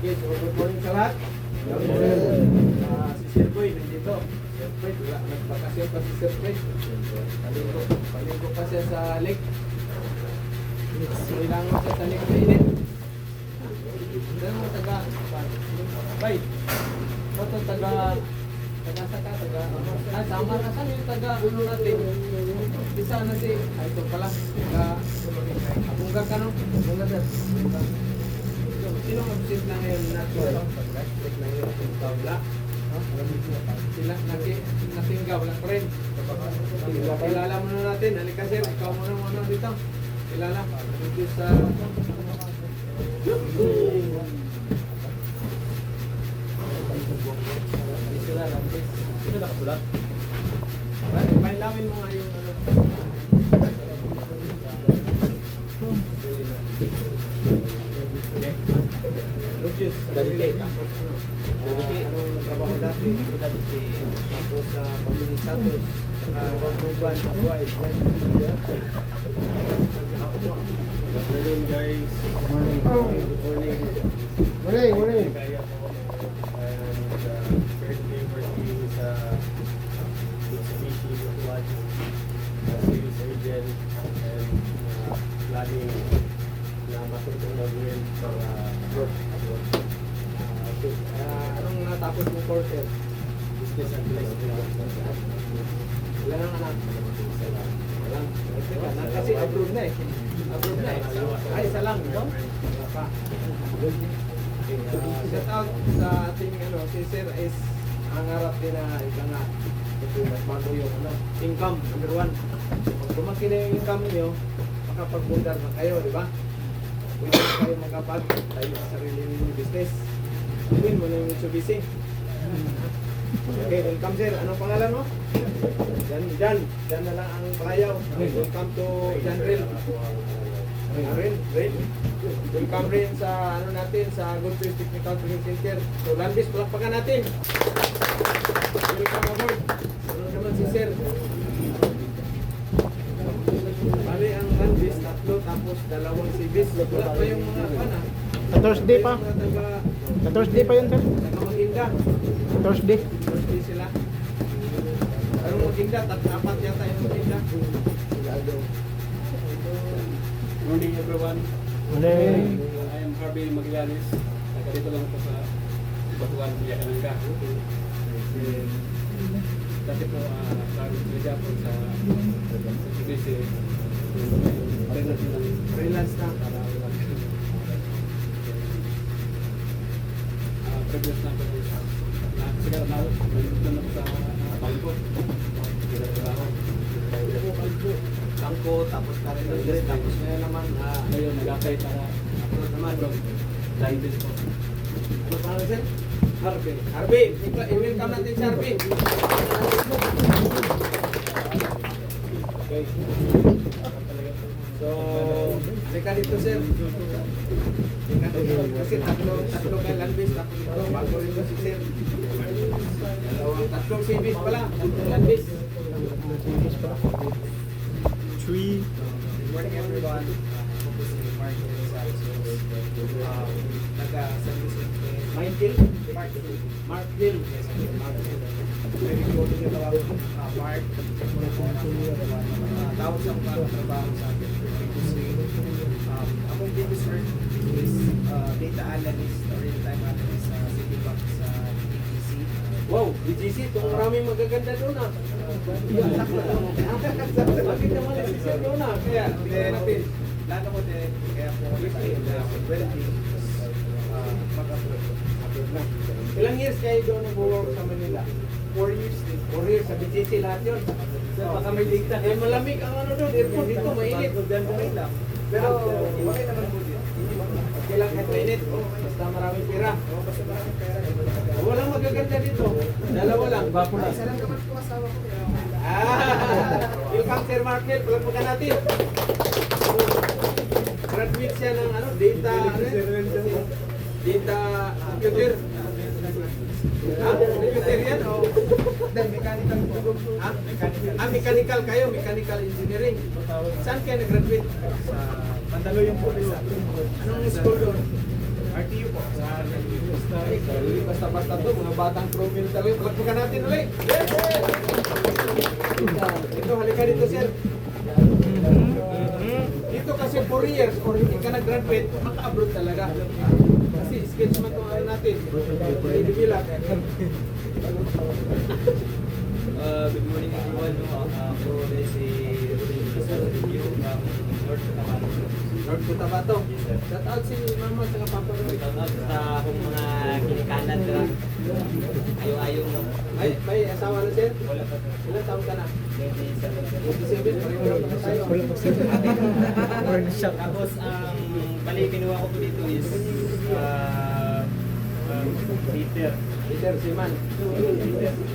Okay, so good morning sa lahat. Si Sir Boy nandito. Sir Boy, nagbakasyon pa si Sir Boy. Paligo pa siya sa lake. Kailangan siya sa lake na init. Dahil mo taga, bay, ito taga sama na saan yung taga ulo natin. Isa na si, ito pala, taga Abungga ka no? Abungga sir. Sino mag-sit na ngayon natin? Like na yun, yung tabla. Sila, nasinggaw lang pa rin. Kilala muna natin, halika sir, ikaw muna dito. Kilala, dito sa... Sila lang, sino nakasulat? Pailawin mo nga yung ano. Lucius, Dadite. Anong trabaho dati? Dadite. Tapos sa Pamilya Santos. Pagkuban, Hawaii. Good morning guys. Good morning. Good morning. Currently working sa Mitsubishi Technology sales agent and planning na matutong gawin sa work abroad. Anong natapos mo course? Business administration. Ilan ang anak? Walang. Kasi abroad na eh. Abroad na eh. Ay, isa lang. No? Wala pa. Shout out sa ating si Sir is nangarap din na ika nga mas bago yung income, number 1. Pag lumaki na yung income nyo, makapag-bundar na kayo, di ba? Pwede na kayo makapag-tayo sa sarili ninyong business. Gawin mo na yung Mitsubishi. Okay, welcome sir. Anong pangalan mo? Jan na lang ang palayaw. Welcome to Janril. Rin. Welcome rin sa natin sa Good Choice Technical Training Center. So Landis, palakpakan natin. Welcome aboard. Ano naman si Sir? Bali ang Landis, 3 tapos 2 civis. Wala pa yung mga pana. Sa Thursday pa. Sa Thursday pa yun, sir. Maghinda. Thursday. Thursday sila. Anong maghinda? 4 yata yung maghinda. Good morning everyone. Morning. I am Harvey Magallanes. Dito lang po sa Batuan, Yakananga. Dati po nag-job po sa Mitsubishi. Freelance na. Previous na po sigara na nandun na po sa bangko. Bangko, tapos na rin tapos ngayon naman Ngayon nag-apply para upload naman. Landis po. Ano pangalan sir? Harvey, i-welcome natin si Harvey. Okay. So, teka dito sir. Teka dito. Kasi tatlo kay Landis, tapos ito, bago rin si sir. Tatlong civis pala, tatlong Landis. 3. Good morning everyone. Ako po si Mark Gonzalez. Taga-service Markville. Markville. Yes, Markville. Very good to know Mark. Tawag sa mga trabaho sa akin. Akong biggest work is data analyst, real-time analyst sa Citibank sa BGC. Wow, BGC, itong maraming magaganda doon ah. Bakit naman si Sir doon ah? Kaya, tingnan natin. Lalo ko din, kaya po welding, mag-upload na. Ilang years kayo doon nag-work sa Manila? 4 years din. 4 years, sa BGC lahat yun. Baka may dikta. Eh, malamig ang ano doon, airport dito, mainit. Pero, okay naman po din. Okay lang kahit mainit. Basta maraming pera. Walang magaganda dito. Dalawa lang. Bapo lang. Isa lang naman po asawa ko. Welcome Sir Markel. Palagpagan natin. Graduate siya ng data computer. Computer yan o? Mechanical po. Mechanical kayo. Mechanical engineering. Saan kayo nag-graduate? Sa Mandaluyong po. Anong school doon? RTU po. Sa basta-basta to, mga batang profile talaga. Pagpakan natin ulit. Yes! Ito, halika dito, sir. Dito kasi 4 years or hindi ka nag-graduate, maka-abroad talaga. Kasi sketch man itong ano natin. Develop. Good morning everyone. Ako ulit si Review from North Cotabato. North Cotabato. Shout out si mama sa papa mo. Shout out sa akong mga kinikanan na ayaw-ayaw mo. May asawa na, sir? Wala pa. Ilan taon ka na? 27. 27, pareho lang naman tayo. Tapos ang bali kinuha ko po dito is Peter. Peter Siman.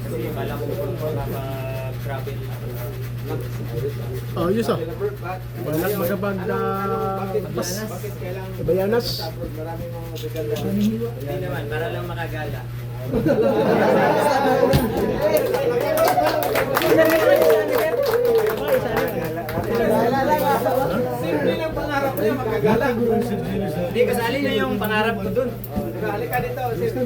Kasi kala ko po makapag-travel. Oh, yun sa. Walang magabag na pas. Bakit kailangan Bayanas. sa abroad? Maraming mga regalo. Hindi naman, para lang makagala. Simple lang pangarap niya, magagala. Hindi, kasali na yung pangarap ko dun. Halika dito, sir.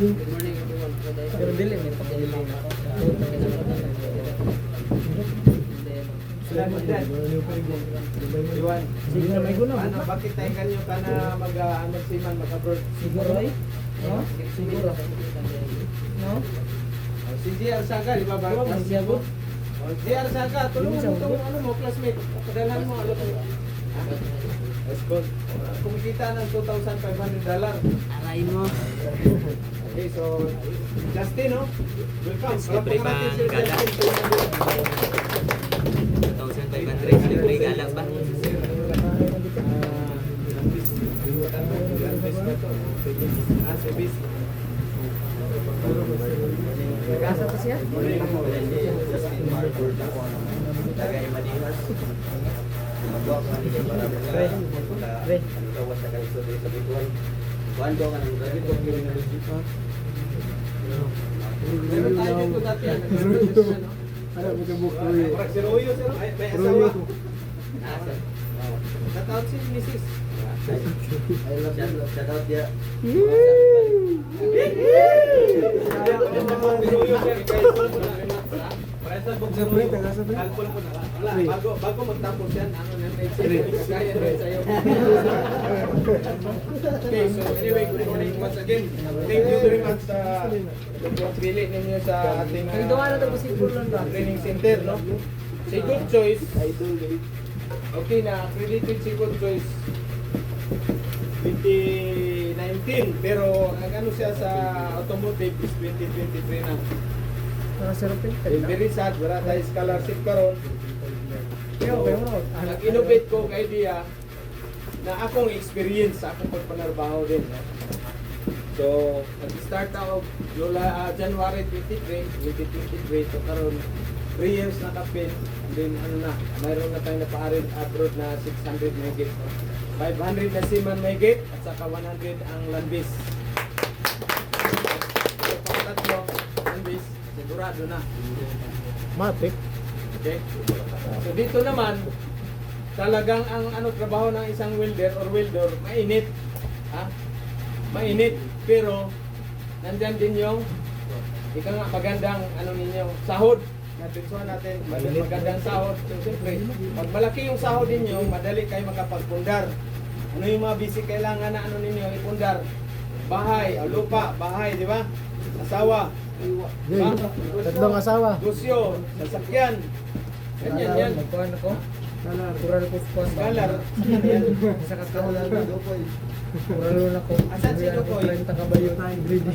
Good morning, everyone. Pero dili, may pakilim. Iwan. Sige na, may guna. Ano, bakit tayo kanyo ka na mag-siman, mag-abroad? Siguro ay? Siguro. No? Si JR Saga, di ba ba? JR Saga, tulungan mo itong ano mo, classmate. Padalhan mo, ano mo. Let's go. Kumikita ng $2,500. Aray mo. Okay, so Justin, no? Welcome. Libre Palakpakan natin si bang gala? Justin. 2,500, libre gala ba? Nag-asa pa siya? Meron tayo dito dati. Nag-graduate siya, no? Parang si Royo, sir. May asawa. Shout out si Mrs. Shout out dia. Bago magtapos yan, ano na kaya na sa'yo. Okay, so anyway, good morning once again. Thank you very much sa pagpili ninyo sa ating training center, no? Si Good Choice, okay na, accredited si Good Choice 2019, pero nag-ano siya sa automotive is 2023 na. Very sad, wala tayo scholarship karon. Nag-innovate ko ang idea na akong experience sa akong pagpanarbaho din. No? So, nag-start ako January 2023 to karon 3 years na kapin. Then ano na, mayroon na tayong napaarid abroad na 600 megit. No? 500 na seaman megit at saka 100 ang landbase. So, pagtatlo, landbase, sigurado na. Matik. Okay? So dito naman, talagang ang ano trabaho ng isang welder or welder, mainit. Ha? Mainit. Pero, nandyan din yung ika nga magandang ano ninyo, sahod. Napinsuhan natin, magandang sahod. So siyempre, pag malaki yung sahod ninyo, madali kayo makapagpundar. Ano yung mga basic kailangan na ano ninyo, ipundar? Bahay, lupa, bahay, di ba? Asawa. Diba? Tatlong asawa. Gusyo, sasakyan. Ganyan yan. Magkuhan ako. Kural ko sa Scholar. Sa kakahulan ko. Kural ako. Asan si Dukoy? 30 kabayo. Greedy.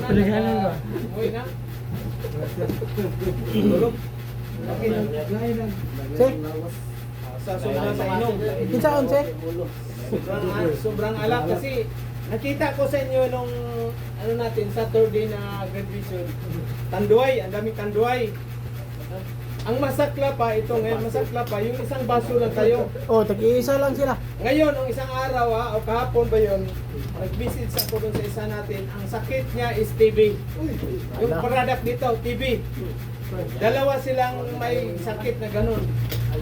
Paliganan ba? Uy na. Tulog. Okay. Sir, Sa sobrang sa inom. kinsaon, sir? Sobrang alak kasi nakita ko sa inyo nung ano natin Saturday na graduation. Tanduay, ang daming tanduay. Ang masakla pa ito ngayon, masakla pa yung isang baso lang tayo. Oh, tag-iisa lang sila. Ngayon, ang isang araw o kahapon ba yun, nag-visit ako dun sa isa natin, ang sakit niya is TB. Yung product dito, TB. Dalawa silang may sakit na ganun.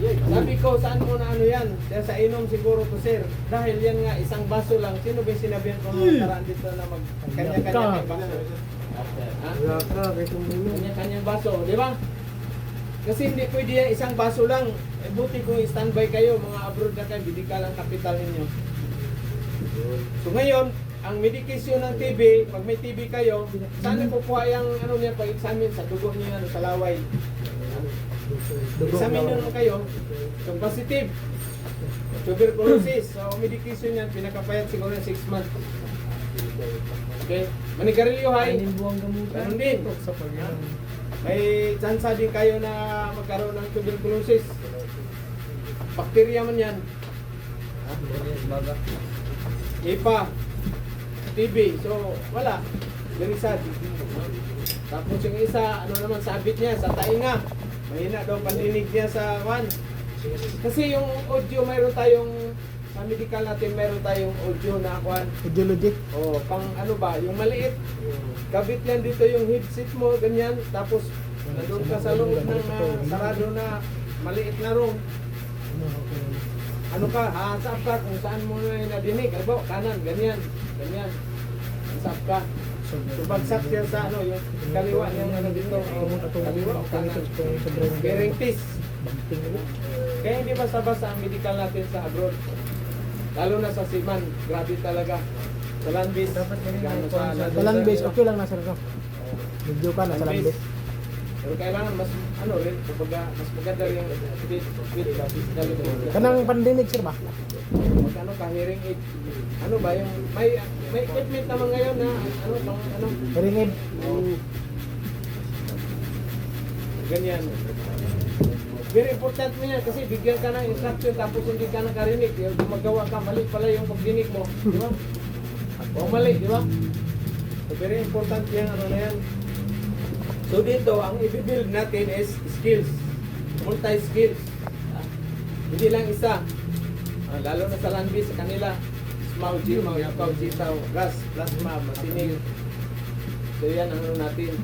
Sabi ko, saan mo na ano yan? Kaya sa inom siguro to sir. Dahil yan nga, isang baso lang. Sino ba yung sinabihan ko nung nakaraan dito na mag kanya-kanya may baso? Ha? Wala ka, kahit umulo. Kanya-kanyang baso, di ba? Kasi hindi pwede yan, isang baso lang. Eh, buti kung standby kayo, mga abroad na kayo, bibigyan lang kapital ninyo. So ngayon, ang medication ng TB, pag may TB kayo, saan niyo kukuha yung ano niya pag-examine sa dugo niyo ano, sa laway? Examine nyo naman kayo, kung positive, tuberculosis, so medication yan, pinakapayat siguro ng 6 months. Okay, manigarilyo hay, Kainin buwang gamutan. ganun din. Sa pag-inom. May chance din kayo na magkaroon ng tuberculosis. Bakterya man yan. Baga. Ipa, TB, so wala. Very sad. Tapos yung isa, ano naman sabit niya sa tainga. Mahina daw pandinig niya sa one. Kasi yung audio, mayroon tayong sa medical natin, mayroon tayong audio na kwan. Ideology. O pang ano ba, yung maliit. Kabit yan dito yung headset mo, ganyan. Tapos nandun ka sa loob ng sarado na maliit na room. Ano ka, hasap ka kung saan mo na nadinig. Albo, kanan, ganyan, ganyan. Hasap ka. So bagsak siya sa ano, yung kaliwa niyang ano dito. Kaliwa o kanan. Bearing piece. Kaya hindi basta-basta ang medical natin sa abroad. Lalo na sa Siman, grabe talaga. Sa land base, Dapat ganun gano ang sa concept. land Sa land base, okay lang na sir no. Medyo ka na sa land base. Pero kailangan mas ano rin, kumbaga mas maganda rin yung physical. Kanang pandemic sir ba? Magkano ka hearing aid? Ano ba yung may equipment naman ngayon na ano pang ano Hearing aid. ganyan. Very important mo yan kasi bigyan ka ng instruction tapos hindi ka nakarinig. Yung gumagawa ka, mali pala yung pagdinig mo. Di ba? O mali, di ba? So very important yan, ano na yan. So dito, ang i-build natin is skills. Multi-skills. Hindi lang isa. Lalo na sa landbase, sa kanila. Small G, mga yapaw, sitaw, gas, plasma, masinig. So yan ang ano natin.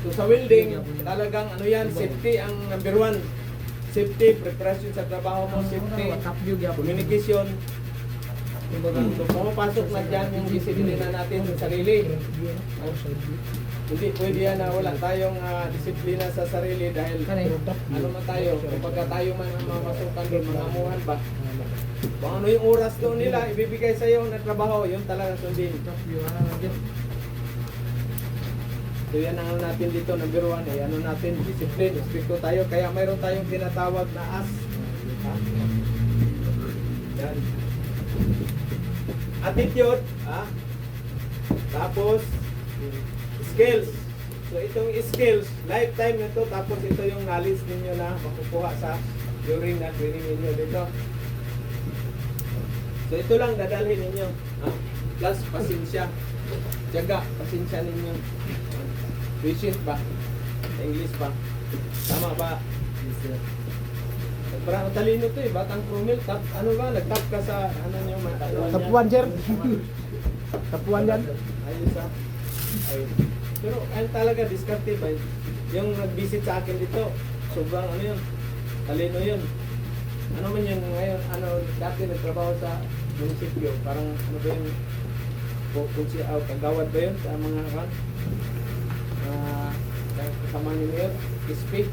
So sa welding, talagang ano yan, safety ang number one. Safety, preparation sa trabaho mo, safety, communication. So pumapasok na dyan yung disiplina natin sa sarili. Hindi pwede yan na wala tayong disiplina sa sarili dahil ano man tayo, kapag tayo man ang mamasukan doon, mangamuhan ba? Kung ano yung oras doon nila, ibibigay sa iyo na trabaho, yun talaga sundin. So yan ang ano natin dito, number one, ano natin, discipline, stricto tayo, kaya mayroon tayong tinatawag na as. Yan. Attitude, tapos skills. So itong skills, lifetime nito, tapos ito yung knowledge ninyo na makukuha sa during na training ninyo dito. So ito lang dadalhin ninyo. Plus pasensya. Tiyaga, pasensya ninyo. Patient ba? Sa English ba? Tama ba? Yes, sir. Parang talino to eh, batang promil. Ano ba? Nag-top ka sa ano nyo? Top 1 sir. Top 1 yan. Ayos ah. Ayun. Pero ano talaga, diskarte ba? Yung nag-visit sa akin dito, sobrang ano yun, talino yun. Ano man yun ngayon, ano, dati nagtrabaho sa munisipyo, parang ano ba yung kagawad ba yun sa mga kan? Kasama niyo yun, SP.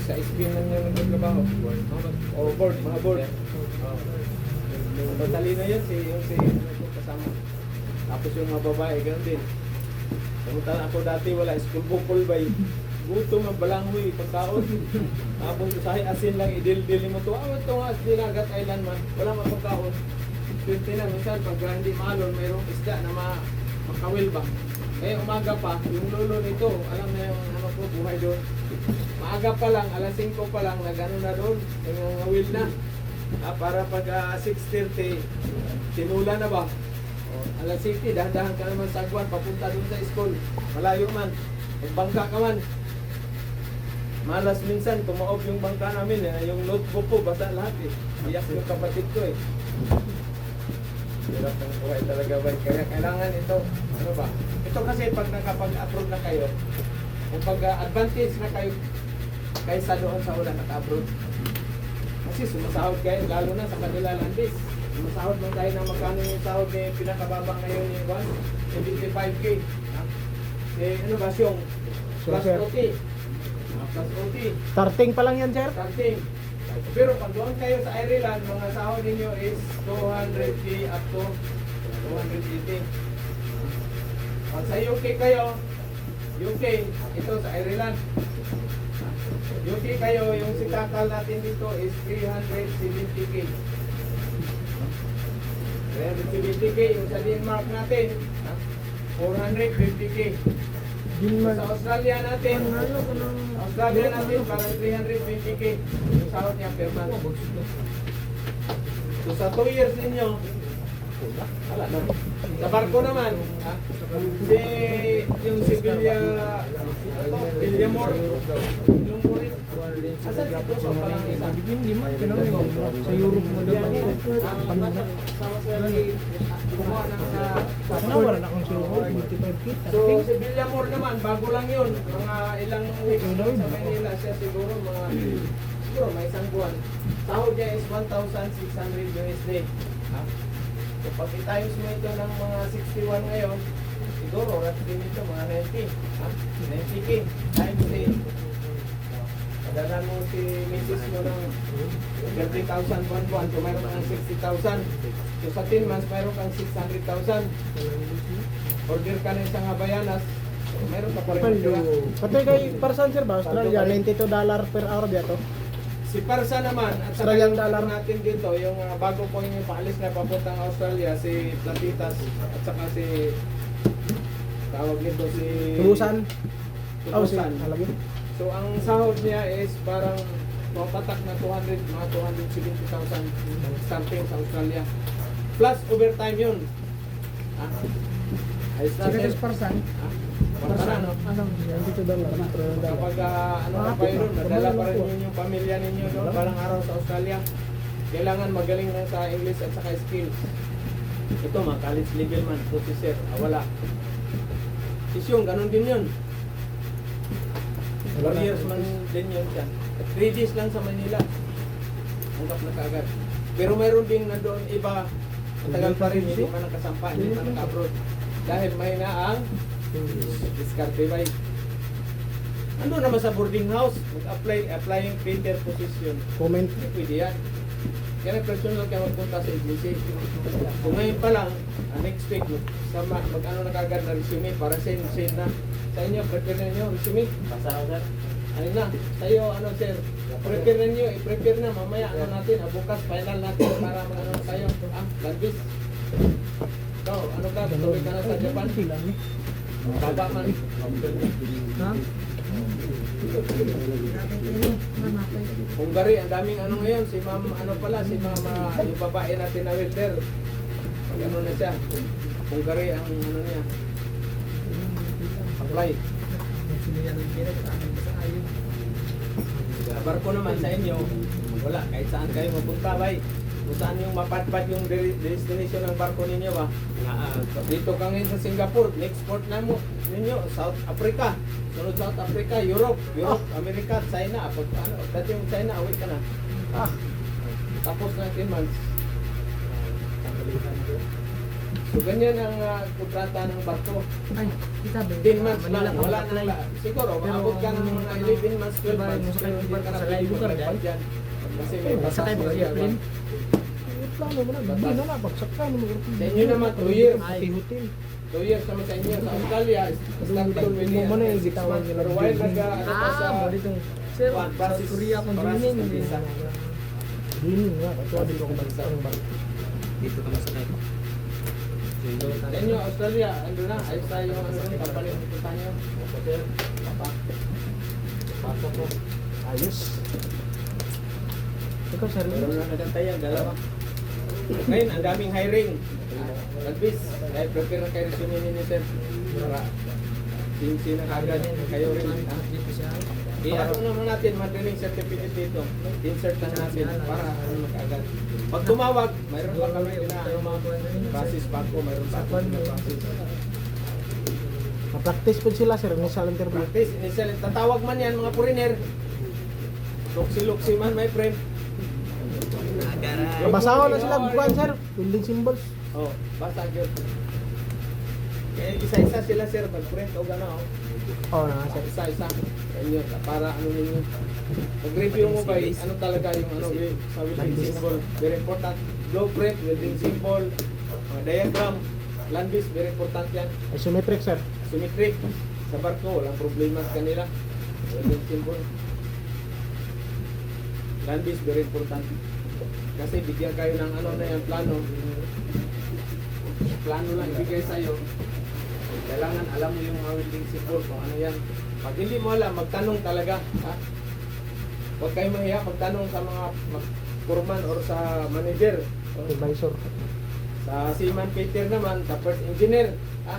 Sa SP man yung nagtrabaho. O board, mga board. Talino yun, yung kasama. Tapos yung mga babae, ganoon din. Samutan ako dati, wala school bukol ba yun? Gutom ang balanghoy, pagkaon. Tapos usahay asin lang, idil-dili mo to. Ito nga, Dinagat Island man, wala man pagkaon. 20 na, minsan pag hindi maalon, mayroong isda na makawil ba? Kaya umaga pa, yung lolo nito, alam na yung ano ko, buhay doon. Maaga pa lang, alas 5 pa lang, nagano na doon, yung awil na. Para pag 6:30, sinula na ba? Alas 7, dahan-dahan ka naman sa agwan, papunta doon sa school. Malayo man, magbangka ka man. Malas minsan, tumaob yung bangka namin, yung notebook ko, basta lahat eh. Iyak yung kapatid ko eh. Hirap ng buhay talaga ba? Kaya kailangan ito, ano ba? Ito kasi pag nakapag-abroad na kayo, kung pag-advantage na kayo kaysa doon sa wala naka-abroad. Kasi sumasahod kayo, lalo na sa kanila landis. Sumasahod man tayo ng magkano yung sahod ni pinakababa ngayon ni Juan? 75K. Ha? Eh, ano ba siyong? Plus Sir. OT. Plus OT. Starting pa lang yan, sir. Starting. Pero pag doon kayo sa Ireland, mga sahod ninyo is 200K up to 280. Pag sa UK kayo, UK, ito sa Ireland. UK kayo, yung sitakal natin dito is 370K. 370K, yung sa Denmark natin, 450K. Sa Australia natin, parang 320K yung sahod niya per month. So sa 2 years ninyo, wala na. Sa barko naman, ha? Yung si Villamor, yung Morit, asan si Tuso pa lang isa? Sa Europe mo daw. Kumuha ng sa Wala na akong sure. 25 feet. So si Villamor naman, bago lang yun. Mga ilang weeks sa Manila siya siguro, may isang buwan. Sahod niya is 1,600 USD. Ha? So pag i-times mo ito ng mga 61 ngayon, siguro rat din ito mga 90. Ha? 90K times 8. Padala mo si Mrs. mo ng 30,000 buwan-buwan. So mayroon kang 60,000. So sa 10 months, mayroon kang 600,000. Order ka na isang Habayanas. So mayroon ka pa rin matira. Pati kay Parsan, sir ba? Australia, $92 per hour ba ito? Si Parsa naman, at saka Australian yung dollar. natin dito, yung bago po yung paalis na papuntang Australia, si Platitas, at saka si, tawag nito si... Tulusan? Oh, si Tulusan. Halagin. So ang sahod niya is parang mapatak na 200, mga 270,000 starting sa Australia. Plus overtime yun. Ayos na, Sige, sir. sir, Parsan. Parsa, no? Anong $92? Kapag ano ka kayo doon, nadala pa rin yun yung pamilya ninyo doon, parang araw sa Australia. Kailangan magaling lang sa English at saka skills. Ito mga college level man, ito si sir, wala. Isyong, ganun din yun. 4 years man din yun siya. 3 days lang sa Manila. Ungkap na kaagad. Pero mayroon din na doon iba, matagal pa rin, hindi pa nakasampa, hindi pa naka-abroad. Dahil may na ang diskarte ba? Ano naman sa boarding house? Applying painter position. Comment. Pwede yan. Kaya personal kayo magpunta sa agency. Kung ngayon pa lang, next week, mag-ano na kagad na resume para send na. Sa inyo, prepare na nyo, resume. Basa ako, sir. Ayun na. Sa'yo, ano, sir, prepare na nyo, i-prepare na. Mamaya, ano natin, bukas, final natin para mag-ano tayo. Landis. Ikaw, ano ka, tuloy ka na sa Japan? Baba man. Ha? Hungary, ang daming ano ngayon, si ma'am, ano pala, si mama, yung babae natin na welder. Pag ano na siya, Hungary ang ano niya. Apply. Sa barko naman sa inyo, wala, kahit saan kayo mapunta, bay. Kung saan yung mapadpad yung destination ng barko ninyo ba? Dito ka ngayon sa Singapore, next port na mo ninyo, South Africa. Sunod South Africa, Europe, America, China. Pag ano, dati yung China, away ka na. Tapos na 10 months. So ganyan ang kontrata ng barko. Ay, kita ba? 10 months lang, wala na. Siguro, maabot ka ng mga 11 months, 12 months, pero hindi ka na pwede magpapad dyan. Kasi may batas Sakay ba na siya, siya. Plin? Plano mo na, hindi na na, pagsakay mo. Sa inyo naman, 2 years. Hotel. 2 years naman sa inyo. Sa Australia, starting with Mo man yung gitawag nila. Pero while ano pa sa... mo dito. Sir, Juan, sa Francis, Korea kung Francis dinin. Pisa. Dinin nga, ito din ako bansa. Dito ka masakay. Sa inyo, Australia, ano na, ayos tayo yung ano rin, kapalit kita nyo. Hotel, papa. Pasok ko. Ayos. Ikaw, sir. Meron na nagantayan, dalawa. Ngayon, ang daming hiring. Nag-bis, kaya prepare na kayo resume ninyo, sir. Para pinsi na kagad kayo rin. I-ano naman natin, madriling certificate dito. Insert lang natin para ano magagad. Pag tumawag, mayroon pa kami na basis pa ko, mayroon pa kami na basis. Ma-practice po sila, sir. Initial interview. Practice, initial, tatawag man yan mga foreigner. Luksi-luksi man, my friend. Garay. Basahan na sila buwan sir. Building symbols. Oh, basta yun. Eh, isa-isa sila sir, mag-print o gano'n. Oo na sir. Isa-isa. Ganyan, para ano ninyo. Pag-review mo ba, ano talaga yung ano, sa welding symbol. Very important. Blueprint, welding symbol, diagram, land base, very important yan. Isometric sir. Symmetric. Sa barko, walang problema sa kanila. Welding symbol. Land base, very important. Kasi bigyan kayo ng ano na yung plano. Plano lang ibigay sa'yo. Kailangan alam mo yung mga welding symbol kung ano yan. Pag hindi mo alam, magtanong talaga. Ha? Huwag kayo mahiya, magtanong sa mga foreman or sa manager. Supervisor. Sa Seaman Peter naman, sa first engineer. Ha?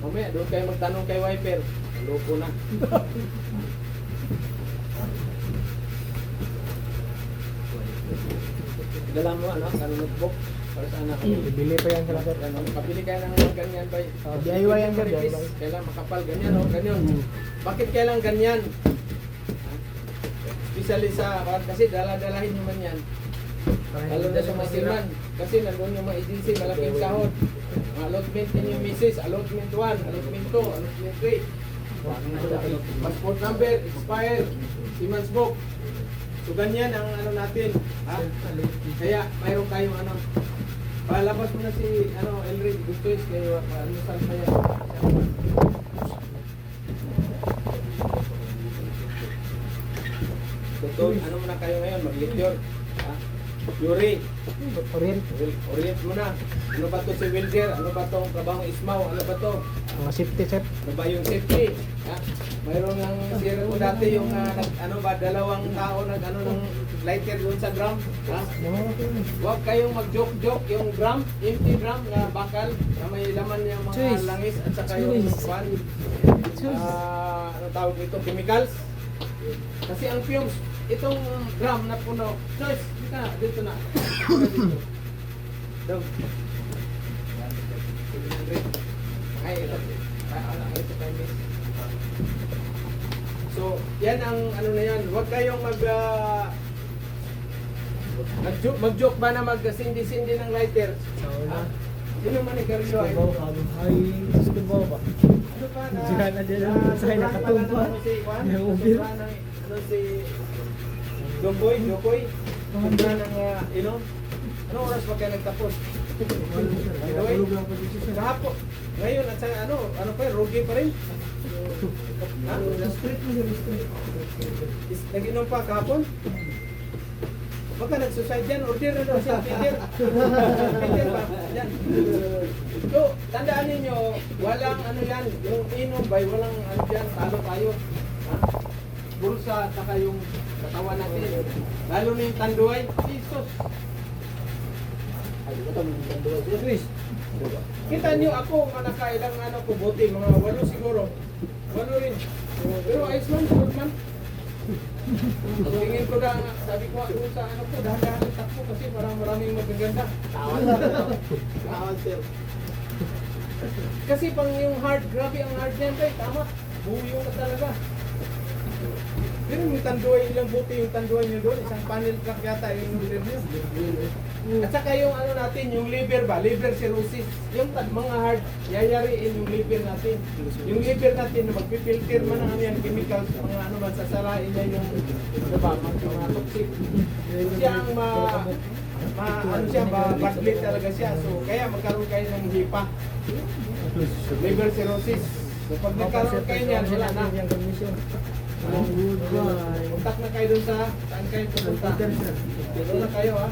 Mamaya, doon kayo magtanong kay wiper. Loko na. Dala mo ano, notebook. Para sa anak mo. Bibili pa yan sila sir. Ano, kapili kayo ng mga ganyan ba? DIY yan sir. DIY. Kailan makapal ganyan o ganyan. Bakit kailan ganyan? Especially sa kasi dala-dalahin nyo man yan. Lalo na sa masiman. Kasi nandun yung mga agency, malaking sahod. Allotment din yung misis, allotment 1, allotment 2, allotment 3. Passport number, expire, Siemens book. So ganyan ang ano natin. Ha? Kaya mayroon kayong ano. Palabas mo na si ano Elric Gustois kayo ano saan pa yan. So, ano muna kayo ngayon? Mag-lecture. Ha? Yuri, Orient. orient mo na. Ano ba to si welder? Ano ba to trabahong ismaw? Ano ba to? Mga safety sir. Ano ba yung safety? Ha? Mayroon lang sira ko dati yung ano ba dalawang tao nag ano ng lighter doon sa drum. Ha? Huwag kayong mag-joke-joke yung drum, empty drum na bakal na may laman yung mga langis at saka yung kwan. Ano tawag dito? Chemicals. Kasi ang fumes, itong drum na puno. Choice, dito na. Dog. Ay, ito. So, yan ang ano na yan. Huwag kayong mag-joke ba na mag-sindi-sindi ng lighter? Ha? Sino man ikarilo ay? Ay, gusto mo ba? Ano pa na? Diyan na dyan. Sa'yo nakatumpa. Ano si Juan? Ano si Jomboy? Jokoy? Sobra ng inom? Anong oras pa kayo nagtapos? Kahapon. Ngayon at sa ano pa yun? Rugi pa rin? Ha? Nag-inom pa kahapon? Baka nag-suicide dyan, order na daw siya, Peter. Peter ba? Yan. So, tandaan ninyo, walang ano yan, yung inom ba, walang ano dyan, talo tayo. Ha? Bulsa at saka yung katawan natin. Lalo na yung tanduay, Jesus. Kita niyo ako, nakailang ano ko, buti, mga 8 siguro. 8 rin. Pero ayos man, good man. Tingin ko na, sabi ko doon sa ano ko, dahan-dahan ang takbo kasi parang maraming magaganda. Tawan sir. Kasi pang yung hard, grabe ang hard niyan tayo, tama. Buyo ka talaga. Pero yung tanduay, ilang buti yung tanduay nyo doon, isang panel truck yata yung liver nyo. At saka yung ano natin, yung liver ba, liver cirrhosis. Yung mga hard, yayariin yung liver natin. Yung liver natin, magpipilter man ang ano yan, chemicals, mga ano man, sasarain niya yung, ano ba, mga toxic. Siya ang ano siya, badly talaga siya. So, kaya magkaroon kayo ng hipa. Liver cirrhosis. So, pag nagkaroon kayo niyan, wala na. Puntak na kayo dun sa, saan kayo pupunta? Dito na kayo ha.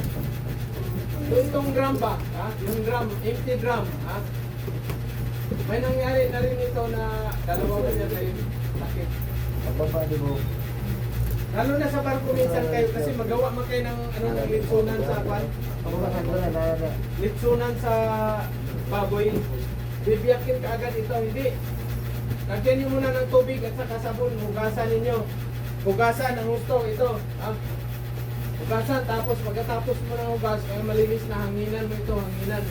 So, itong drum ba? Ha? Yung drum, empty drum. Ha? May nangyari na rin ito na dalawang ganyan kayo. Sakit. Lalo na sa barko minsan kayo kasi magawa man kayo ng ano ng litsunan sa kwan. Litsunan sa baboy. Bibiyakin ka agad ito, hindi. Lagyan niyo muna ng tubig at saka sabon, hugasan ninyo. Hugasan ang gusto ito. Ha? Hugasan tapos pagkatapos mo ng hugas, kaya malinis na hanginan mo ito, hanginan.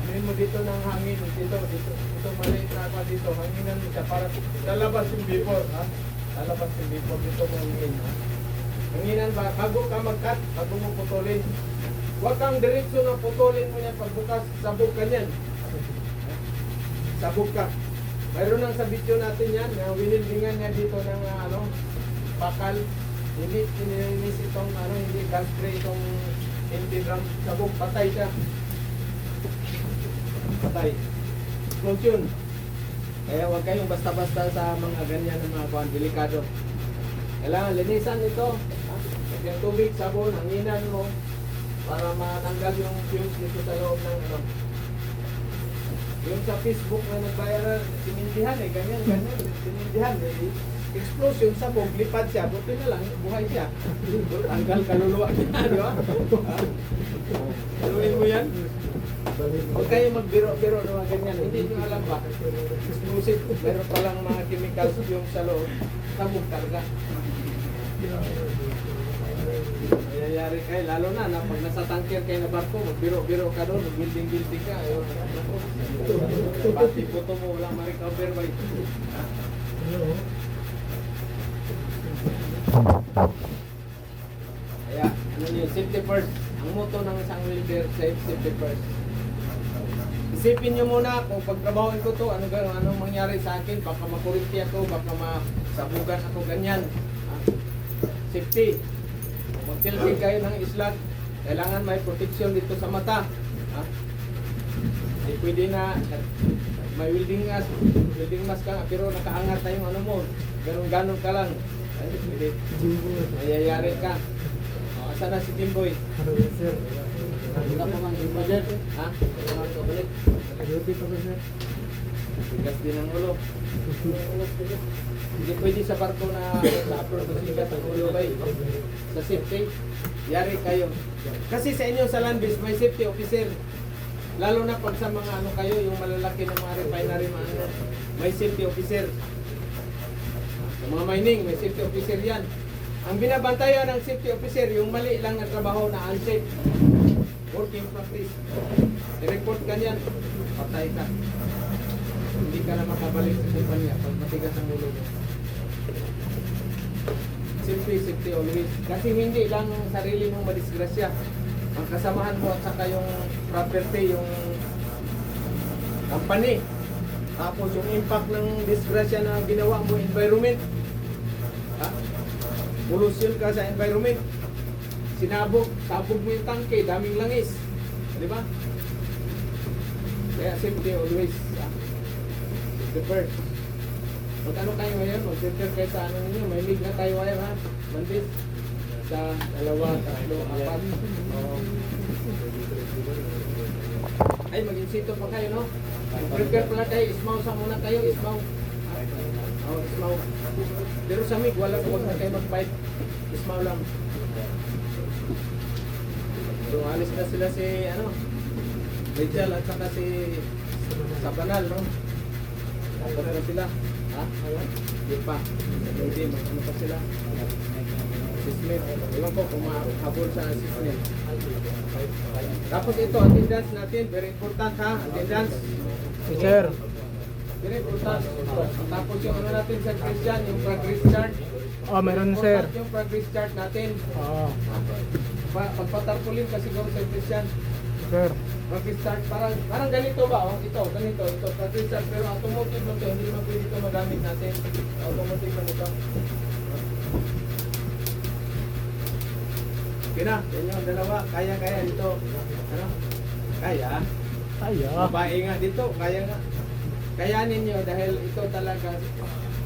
Hanginan mo dito ng hangin, dito. Ito maliit na pa dito, hanginan mo siya para lalabas yung vapor. Ha? Lalabas yung vapor dito mo hangin. Ha? Hanginan ba, bago ka mag-cut, bago mo putulin. Huwag kang diretso na putulin mo yan pagbukas, sabog ka niyan. Sabog ka. Mayroon nang sa video natin yan, na winildingan niya dito ng bakal. Hindi kinilinis itong hindi gas spray itong empty drum. Sabog, patay siya. Patay. Explosion. Kaya huwag kayong basta-basta sa mga ganyan ng mga kuhan, delikado. Kailangan linisan ito. Yung tubig, sabon, hanginan mo para matanggal yung fumes dito sa loob ng Yung sa Facebook na nagbayar, sinindihan ganyan, sinindihan explosion, sabog, lipad siya, buti na lang, buhay siya. Tanggal kaluluwa niya, di ba? Aluin mo yan? Huwag kayo magbiro-biro na mga ganyan. Hindi nyo alam ba? Exclusive. Meron palang mga chemicals yung sa loob. Sabog talaga. Mayayari kayo. Lalo na pag nasa tanker kayo na barko, magbiro-biro ka doon, mag-building-building ka. Ayun. Pati puto mo, walang ma-recover ba ito? Kaya, safety first. Ang motto ng isang welder, safety first. Isipin nyo muna kung pagtrabahoin ko to, anong mangyari sa akin, baka makurinti ako, baka masabugan ako, ganyan. Safety. Kung magtiltig kayo ng islat, kailangan may protection dito sa mata. Hindi pwede na, may welding mask ka, pero nakaangat na yung mo, ganun-ganun ka lang. Ay, pwede. Mayayari ka. Asa na si Jimboy? Sir. Wala pa man yung budget. Ha? Wala ka balik. Duty pa ba, sir? Bigas din ang ulo. Hindi pwede sa barko na sa upload ng bigas ang ulo bay. Sa safety, yari kayo. Kasi sa inyo sa land base, may safety officer. Lalo na pag sa mga kayo, yung malalaki ng mga refinery, may safety officer. Sa mga mining, may safety officer yan. Ang binabantayan ng safety officer, yung mali lang na trabaho na unsafe. Working practice. I-report ka niyan, patay ka. Hindi ka na makabalik sa kumpanya pag matigas ang ulo mo. Safety always. Kasi hindi lang sarili mong madisgrasya. Ang kasamahan mo at saka yung property, yung company. Tapos yung impact ng disgrasya na ginawa mo environment. Ha? Pollution ka sa environment. Sabog mo yung tangke, daming langis. Di ba? Kaya safety always. The first. Mag kayo ngayon, mag-prepare kayo sa ninyo. May mig na tayo wire ha. Mandis. Sa 2, 3, 4. Ay, mag-insito pa kayo, no? Mag-prepare pala kayo. Ismaw sa muna kayo. Ismaw. Ismaw. Pero sa mig, huwag na kayo mag-fight. Ismaw lang. So, alis na sila si, Rachel at saka si Sabanal, no? Tapos na sila. Ha? Hindi pa. Hindi, pa sila. Si Smith. Iwan ko kung mahabol sa si Smith. Tapos ito, attendance natin. Very important, ha? Attendance. Si sir. Very important. Tapos yung natin sa Christian, yung progress chart. Meron sir. Yung progress chart natin. Oo. Pagpatarpulin ka siguro sa Christian. Sir. Progress chart, parang ganito ba? Ito, progress chart. Pero automotive lang ito, hindi naman pwede ito magamit natin. Automotive lang ito. Okay na, yan yung dalawa. Kaya dito. Kaya? Kaya. Babae nga dito, kaya nga. Kayanin nyo dahil ito talaga.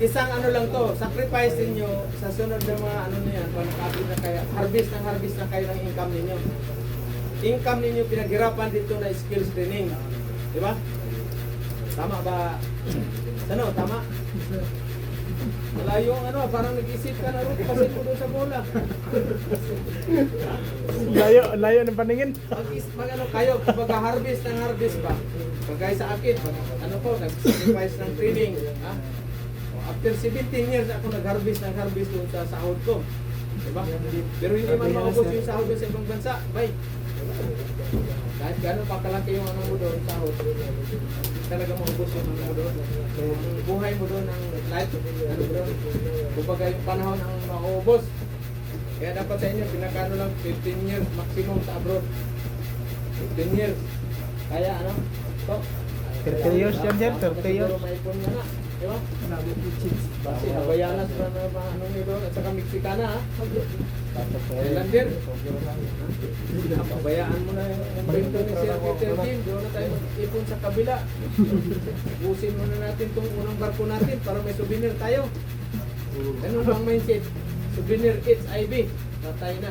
Isang lang to, sacrifice ninyo sa sunod ng mga niyan, kung nakapit na kayo, harvest na kayo ng income ninyo. Income ninyo pinaghirapan dito na skills training. Di ba? Tama ba? Tama? Malayo parang nag-isip ka na rin kasi mo doon sa bola. Layo ng paningin. Kayo, kapag harvest ba? Pagkaya sa akin, nag-sacrifice ng training. Ha? After 17 years ako nag-harvest doon sa sahod ko. Diba? Pero hindi man maubos yung sahod sa ibang bansa. Bye. Kahit gano'n pa kalaki yung mo doon, sahod. Talaga maubos yung mo doon. Yung buhay mo doon, ang life, doon. Kumbaga yung panahon ang maubos. Kaya dapat sa inyo, pinakano lang 15 years maximum sa abroad. 15 years. Kaya ano? So, 30 years yan, sir. 30 years. Siguro may phone na nga. Di ba? Kasi Havayanas pa na ano nito at saka Mexicana ha. Islander. Pabayaan mo na yung kwento ni Sir Peter Jim. Doon na tayo mag-ipon sa kabila. Busin muna natin itong unang barko natin para may souvenir tayo. Ganun ang mindset. Souvenir HIV. Tatay na.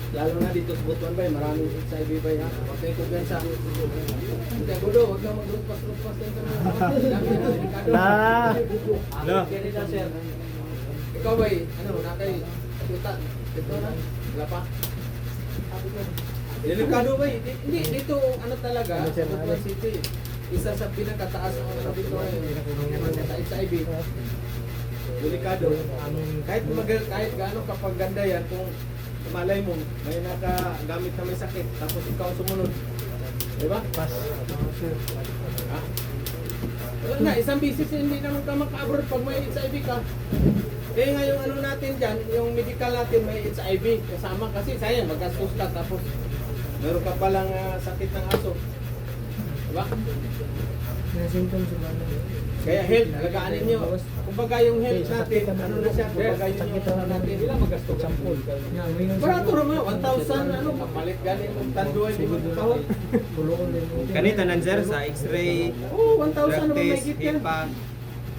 Lalo na dito sa Butuan Bay, maraming HIV ba ha? Huwag kayo kumpiyansa. Hindi, Gudo, huwag kang mag-rumpas-rumpas na ito na. Dami na, delikado. La. Ganito, sir. Ikaw ba'y, ano, nakay, tuta, ito na, wala pa. Delikado ba'y, hindi, dito, ano talaga, Butuan City, isa sa pinakataas ang ano dito sa HIV. Delikado. Kahit gaano kapag ganda yan, kung malay mo, may nakagamit na may sakit, tapos ikaw sumunod. Di ba? Pas. Ha? Wala nga, isang bisis hindi naman ka maka-abroad pag may HIV ka. Eh ngayong ano natin dyan, yung medical natin may HIV kasama kasi sayang, magastos ka tapos meron ka palang sakit ng aso. Diba? Kaya health, alagaan ninyo. Kumbaga yung health natin, ano na siya, kumbaga yun yung ano natin. Ilang magastos? Sampol. Barato naman, 1,000, ano, kapalit galing ng tanduay, di ba kahon? Kanita nan sir sa X-ray, Oo, 1,000 drug naman test, mahigit yan. HEPA.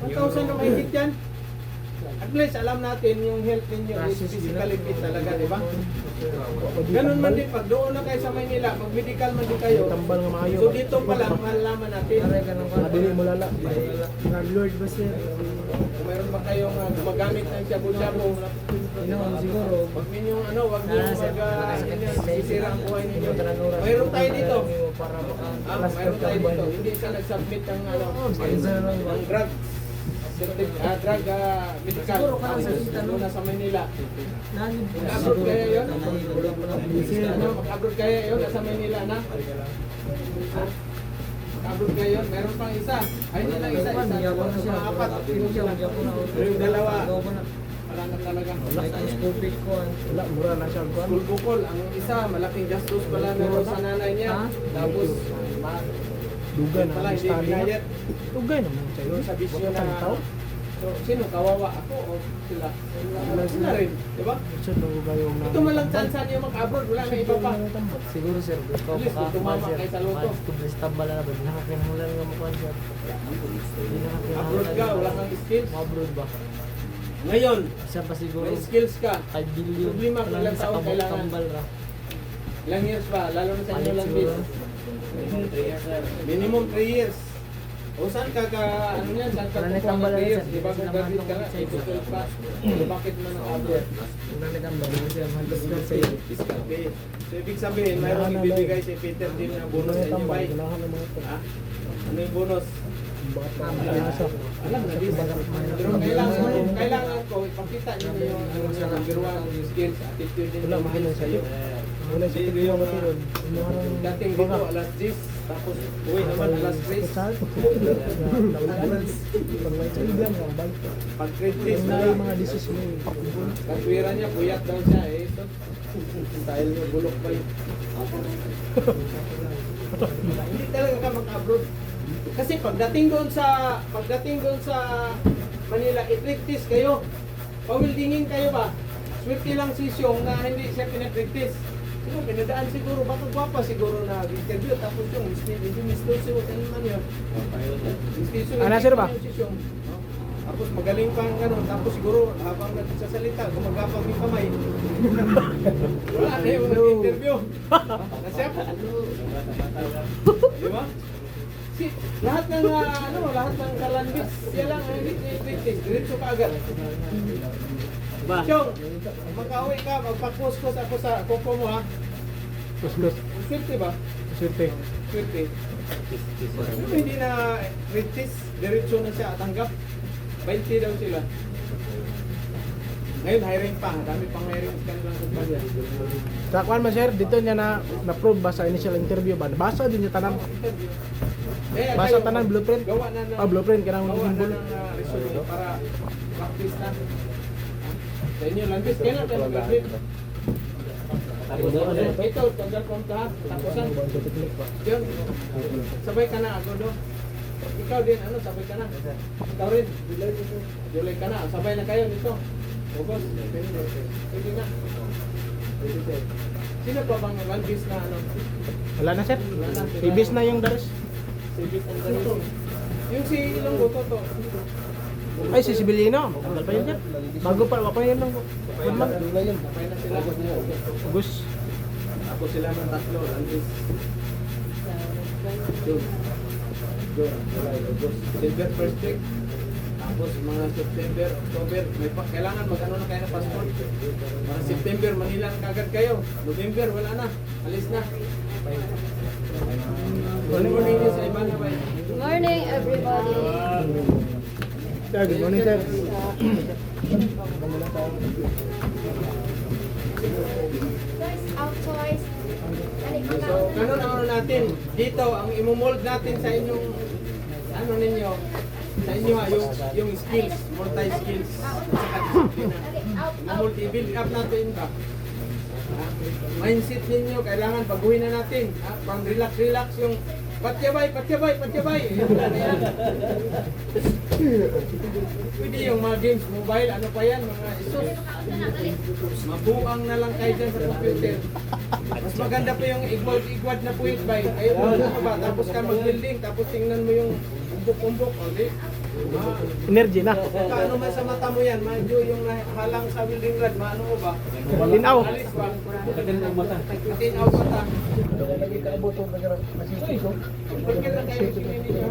1,000 na mahigit yan. At least alam natin yung health ninyo is physically fit talaga, di ba? Ganun man din, pag doon na kayo sa Maynila, mag-medical man din kayo. Tambal nga maayo. So dito pa lang, malalaman natin. Madili mo lala. Lord ba sir? Kung meron ba kayong gumagamit ng shabu-shabu, Siguro. wag ninyong ano, wag ninyong sisira ang buhay ninyo. Mayroon tayo dito. Mayroon tayo dito. Hindi ka nag-submit ng ano, ng drug. Drug medical. Doon na sa Manila. Mag-abroad kaya yun? Mag-abroad kaya yun? Nasa Manila na? Mag-abroad kaya yun? Meron pang isa. Ay, hindi lang isa. Mga apat. Pero yung dalawa. Wala na talaga. Wala, mura na siya. School bukol. Ang isa, malaking gastos pala meron sa nanay niya. Tapos, Dugay na. pala, hindi Stali na. binayad. Dugay naman siya. Doon sa bisyo na so, sino kawawa ako o sila? Sila rin, di ba? Siya dugay yung Ito man lang chance niyo mag-abroad, wala na iba pa. Siguro sir, ikaw At least, pa tumama kayo sa loto. Kublis tambal na ba? Nakakinahanglan nga mo kuan sir. Abroad ka, wala kang skills. Abroad ba? Ngayon, Isa pa siguro may skills ka. 5 billion. Problema, kung ilang sa taon kailangan. tambal ra. Ilang years pa, lalo na sa inyo Palit lang siguro. din. Minimum 3 years. O saan ka ano yan, saan ka Wala na kukuha tambal ng 3 na years? yan. Di ba kung graduate ka na, Sa ito 12 pa. So, bakit man ang-abroad? Wala na tambal na siya. Halos na sa Discount pay. So, ibig sabihin, mayroong ibibigay si Peter Jim na bonus sa inyo, tambal. bay. Ganahan ng mga ito. Ha? Ano yung bonus? Asa. Alam na, this. Pero kailangan ko, ipakita niyo yung number 1 skills, attitude din Wala, yung mahal mahal sa sa iyo. iyo. Wala sa ito yung matirod. Dating dito, alas 10, tapos uwi naman alas 3. Pag may kaibigan, ang balik. Pag grade 10 na, May mga decision mo. kaswira niya, puyat daw siya eh. Ito, style niya, bulok pa yun. Hindi talaga ka mag-abroad. Kasi pagdating doon sa Manila, i-practice kayo. Pawildingin kayo ba? Swerte lang si Xiong na hindi siya pinag-practice. Siguro, pinadaan siguro, baka gwapa siguro na interview. Tapos yung hindi mistoso ko kayo man yun. Ano, sir ba? Tapos magaling pang gano'n. Tapos siguro, habang nagsasalita, gumagapang yung kamay. Wala na yung interview. Nasyap. Di ba? Si, lahat ng lahat ng kalandis, siya lang ang hindi practice. Diretso ka agad. Ba? Chong, magka-uwi ka, magpa-kuskus ako sa kuko mo ha. Kuskus. Swerte ba? Swerte. Swerte. Pero hindi na practice, diretso na siya tanggap. 20 daw sila. Ngayon, hiring pa. Dami pang hiring sa kanilang kumpanya. Sa kuan man sir, dito niya na prove ba sa initial interview ba? Basa din niya tanang. Interview. Basa tanan blueprint. Gawa na ng Blueprint kanang gawa na symbol. ng resume para practice na. Sa inyo lang bis kailan tayo mag-graduate? Ito, tagal kong lahat. Tapusan. Yun. Sabay ka na ako do. Ikaw din, ano, sabay ka na. Ikaw rin. July ka na. Sabay na kayo dito. August. Pwede na. Sino pa bang one piece na ano? Wala na sir. Ibis na yung dares. Civic and Dalismo. Yung si Ilonggo to. Ay, si Sibilino. Tagal pa yun sir. Bago pa, wako yun lang. Good man. Sabay na sila. August. Ako sila ng tatlo. Andis. June. July, August. Silver first week. Tapos mga September, October, kailangan mag-ano na kayo ng passport. Mga September, Manila na kagad kayo. November, wala na. Alis na. Good morning sa iba na ba? Good morning, everybody. Sir, good morning sir. Guys, out toys. So, ganun ang ano natin. Dito, ang imumold natin sa inyong, ano ninyo, sa inyo ha, yung skills, multi-skills, at saka disiplina. Imumold, i-build up natin ba? Mindset ninyo, kailangan baguhin na natin. Pang relax-relax yung patyabay. Yun na yan. Pwede yung mga games, mobile, ano pa yan, mga isos. Mabuang na lang kayo dyan sa computer. Mas maganda pa yung igwad na puwit ba? Ayaw mo na ba? Tapos ka mag-building, tapos tingnan mo yung umbok-umbok. O di? Energy na. Kaano man sa mata mo yan? Medyo yung halang sa building rod, maano mo ba? Tinaw. Alis ba? Kagaling ang mata. Tinaw mata. Bakit na kayo sininin niyo?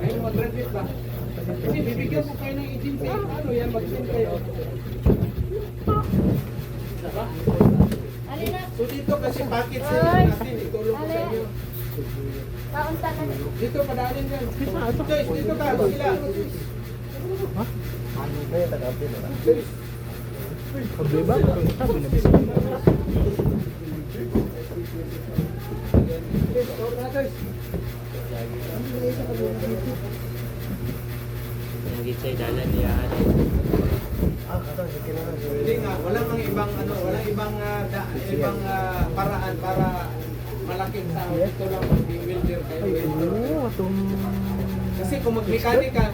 Ayaw mag-graduate ba? Kasi bibigyan ko kayo ng agency. Ano yan? Mag-send kayo. Diba? Alina, So dito kasi package sa inyo natin. Itulong ko sa inyo. kaunta na. Dito, padaanin yan. Joyce, dito ka. Sila. Pag-iba, sabi na bisa. Nagitsay dalan niya. Hindi nga, walang ang ibang ano, walang ibang paraan para malaking tao. Ito lang mag-builder kayo. Oo, itong... Kasi kung mag-mechanic ka,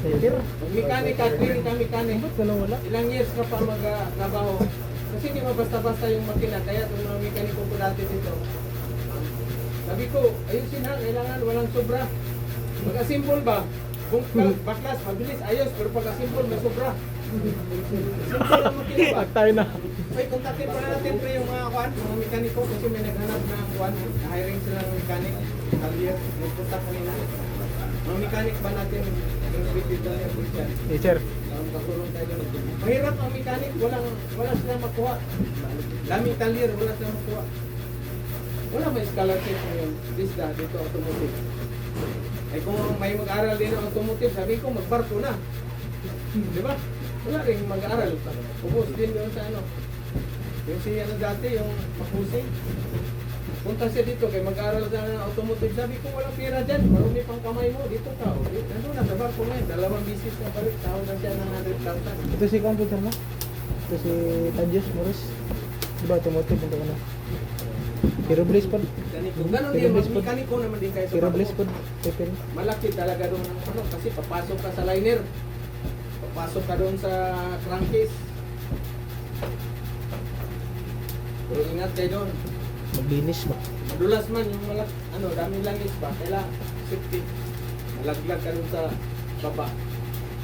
Sir, mag-mechanic ka, cleaning ka mechanic, ba't ka nawala? ilang years ka pa mag-trabaho. Kasi hindi mo basta-basta yung makina, kaya itong mga mekaniko ko dati dito. Sabi ko, ayusin ha, kailangan walang sobra. Mag-assemble ba? Kung baklas, mabilis, ayos, pero pag-assemble, may sobra. Simple ang makina ba? At tayo na. Ay, kontakin pa natin pre yung mga mga mekaniko kasi may naghanap ng hiring sila ng mechanic. Earlier, nagpunta ko nila. Mga mechanic ba natin yung creative doon yung Christian? Yes, sir. Kakulong tayo doon. Mahirap ang mechanic, wala silang makuha. Daming talir, wala silang makuha. Wala may scholarship ngayon. Disda, dito automotive. Ay kung may mag-aral din ng automotive, sabi ko magbarko na. Di ba? Wala rin mag-aral. Ubus din doon sa ano. Yung si ano dati, yung Makusing. Punta siya dito, kay mag-aral sa automotive. Sabi ko, walang pera dyan. Marumi pang kamay mo. Dito ka. O, nandun na, sa barko ngayon. 2 bisis na balik. Tawag na siya ng 100,000. Ito si computer mo? Ito si Tadjus Morris. Diba, automotive, ito ka na. Hero Blaze po. Ganon din, mag-mekaniko naman din kayo sa Hero barko. Blaze po. Pepper. Malaki talaga doon ang ano. Kasi papasok ka sa liner. Papasok ka doon sa crankcase. Pero ingat kayo doon. Maglinis ba? Madulas man yung daming langis ba? Kailangan safety. Malaglag ka dun sa baba.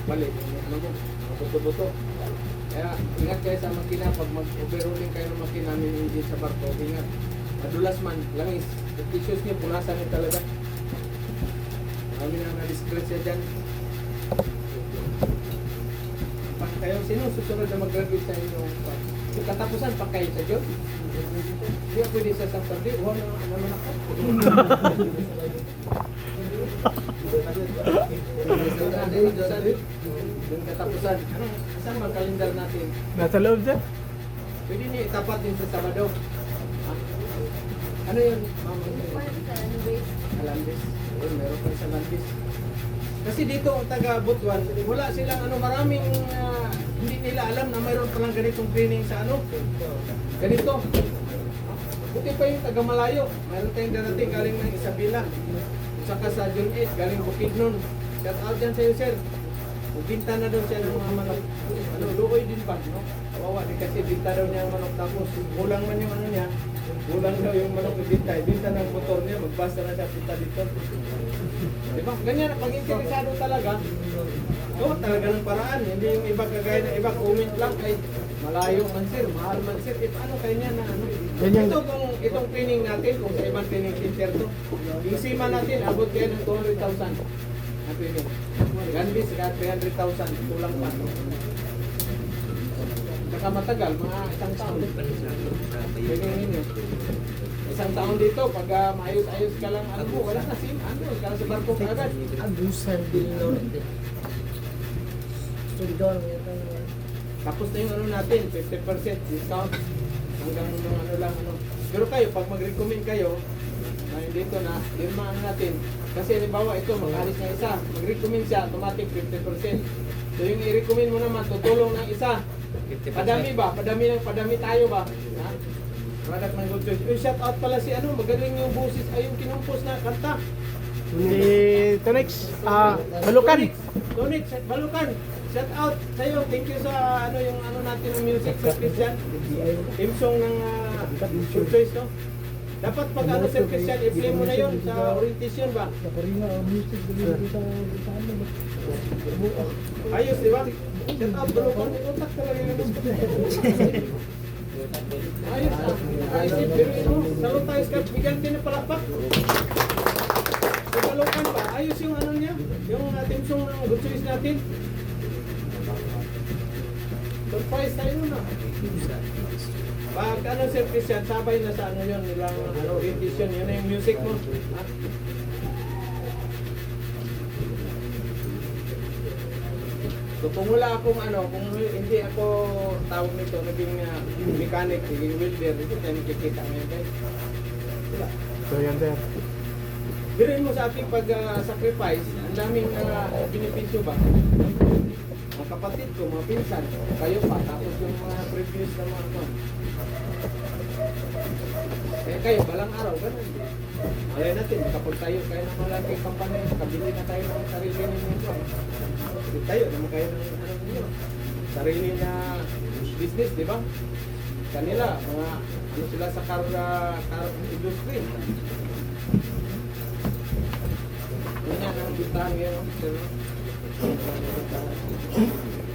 Balik. Ano mo? Buto-buto. Kaya ingat kayo sa makina. Pag mag-overhauling kayo ng makina namin engine sa barko, ingat. Madulas man, langis. If issues niyo, punasan niyo talaga. Kami na na-disgrasya dyan. Kayo, sino susunod na mag-graduate sa inyo? So, katapusan pa kayo sa Diyos? Hindi ako pwede sa Saturday. Huwag naman ako. Yung katapusan. Saan ang kalendar natin? Nasa loob, sir. Pwede niyo itapat din sa Sabado. Ano yun, mama? Parang sa Landis. Landis. Ayun, meron pa sa Landis. Kasi dito ang taga Butuan, wala silang ano, maraming hindi nila alam na mayroon palang ganitong training sa ano. Ganito. Buti pa yung taga Malayo. Mayroon tayong darating galing ng Isabela. Saka sa June 8, galing Bukidnon. Shout out dyan sa'yo, sir. Binta na daw siya ng mga manok. Ano, luoy din ba? No? Kawawa din kasi binta daw niya ang manok. Tapos kulang man yung ano niya. Kulang daw yung manok na binta. Binta ng motor niya. Magbasta na siya punta dito. Diba? Ganyan, pag interesado talaga, no, talaga ng paraan. Hindi yung iba kagaya ng iba, comment lang ay malayo man sir, mahal man sir. Eh, paano kaya niya na ano? Ganyan. Itong training natin, kung sa ibang training center to, yung SEMA natin, abot kayo ng 200,000 na training. Gandis, 300,000, kulang pa. Saka matagal, mga isang taon. Training ninyo. Isang taon dito, pag maayos-ayos ka lang, ano mo, wala na SIM, ano, ka sa barko ka agad. Abusan din norte. Sudon yata naman. Tapos na yung ano natin, 50% discount. Hanggang ano lang, ano. Pero kayo, pag mag-recommend kayo, dito na, yun maano natin. Kasi halimbawa ito, mag-alis na isa, mag-recommend siya, automatic 50%. So yung i-recommend mo naman, tutulong ng isa. Padami ba? Padami tayo ba? Ha? Product ng good choice. Yung shout out pala si ano, magaling yung boses, ay yung kinumpos na kanta. Si Tonix, Balukan. Tonix, Balukan. Shout out sa'yo. Thank you sa ano yung ano natin ng music sa Christian. Team song ng good choice, no? Dapat pag ano sa Christian, i-play mo na yun sa orientation ba? Ayos, di ba? Shout out, Balukan. Ikontak talaga yung ayos na. Ayos na. Pero yun, salot tayo sa bigyan din na palakpak. Sa Balukan pa, ayos yung ano niya, yung team song ng good choice natin. Surprise tayo na. Pag ano Sir Christian, sabay na sa ano yun, nilang ano, orientation, yun na yung music mo. Ha? So kung wala akong ano, kung hindi ako tawag nito, naging mechanic, naging welder, hindi tayo nakikita ngayon guys. Wala. So yan sir. Biruin mo sa ating pag-sacrifice, ang daming benepisyo ba? Mga kapatid ko, mga pinsan, kayo pa, tapos yung mga previous na mga ano. Kaya kayo, balang araw, ganun. Malay natin, makapagtayo kayo ng malaking kampanya, kabili na tayo ng sarili ninyo. Kasi tayo, naman kayo ng ano ninyo. Sarili na business, di ba? Kanila, mga ano sila sa car industry. Yan ang bintahan ngayon, sir.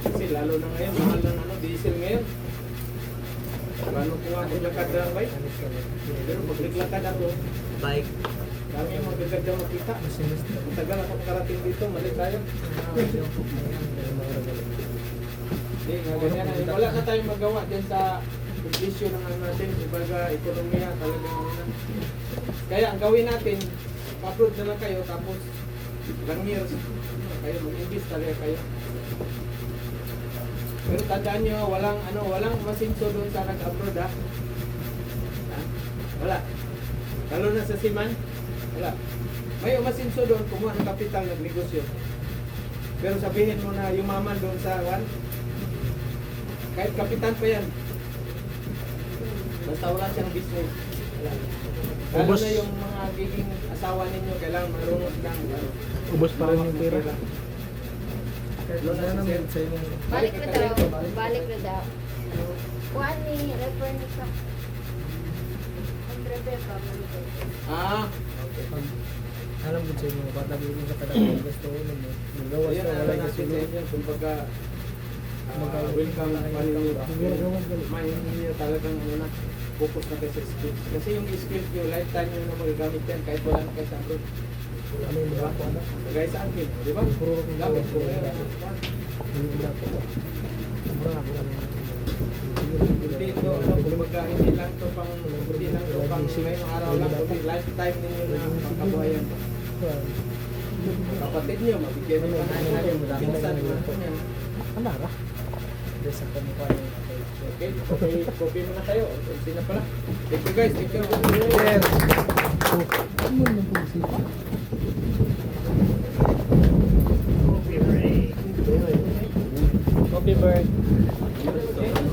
Kasi lalo na ngayon, mahal ng ano, diesel ngayon. Paano ko nga maglakad na bike? Pero pag naglakad ako, Bike. dami yung magagad na makita. Matagal ako makarating dito, mali tayo. Hindi, nga ganyan na. Wala na tayong magawa dyan sa issue ng ano natin, ibaga ekonomiya, talagang ano na. Kaya ang gawin natin, pa-upload na lang kayo, tapos ilang years, kayo mag-invest talaga kayo. Pero tandaan nyo, walang masinso doon sa nag-abroad ha. Wala. Lalo na sa Siman, wala. May umasinso doon, kumuha ng kapital, nagnegosyo. Pero sabihin mo na yumaman doon sa one, kahit kapitan pa yan. Basta wala siyang business. Wala. Lalo Ubos. na yung mga giging asawa ninyo, kailangan marunong lang. Ubos pa rin yung pera. Balik na daw. Balik na daw. Kuhaan ni refer ni sa ang refer pa. Ah, Alam ko sa inyo, bata din yung katalagang gusto ko nun. Magawas ayun na na wala natin kasi sa inyo. Kumbaga, welcome paninira. May hindi talagang ano na, focus na kayo sa skills. Kasi yung skills nyo, lifetime nyo na magagamit yan kahit wala na kayo sa abroad. ano yung mga ko na. Kagaya sa akin, di ba? Gamit ko ngayon. Hindi ito, ano, kumbaga, hindi lang ito pang ngayong araw lang, kundi lifetime ninyo na makabuhayan. Kapatid nyo, mabigyan nyo pa na pinsan, mga yan. Ano ra? Desa ko mukha yung Okay, copy muna tayo. Sino pala? Thank you guys, thank you. Yes. Ano mo po si? Coffee break.